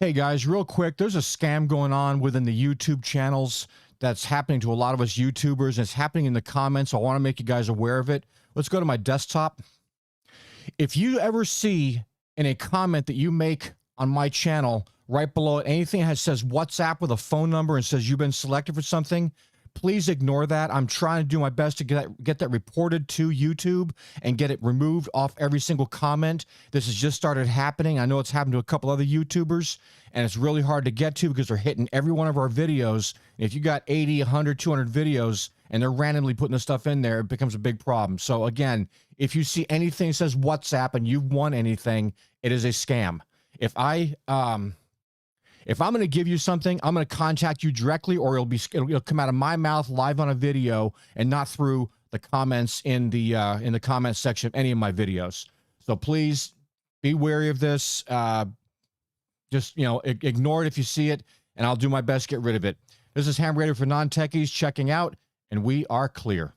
Hey guys, real quick, there's a scam going on within the YouTube channels that's happening to a lot of us YouTubers, and it's happening in the comments. So I want to make you guys aware of it. Let's go to my desktop. If you ever see in a comment that you make on my channel, right below it, anything that says WhatsApp with a phone number and says you've been selected for something, please ignore that. I'm trying to do my best to get that reported to YouTube and get it removed off every single comment. This has just started happening. I know it's happened to a couple other YouTubers, and it's really hard to get to because they're hitting every one of our videos. If you got 80, 100, 200 videos and they're randomly putting this stuff in there, it becomes a big problem. So again, if you see anything that says WhatsApp and you've won anything, it is a scam. If I'm going to give you something, I'm going to contact you directly, or it'll come out of my mouth live on a video and not through the comments in the comment section of any of my videos. So please be wary of this. Just, ignore it if you see it, and I'll do my best to get rid of it. This is Ham Radio for Non-Techies checking out, and we are clear.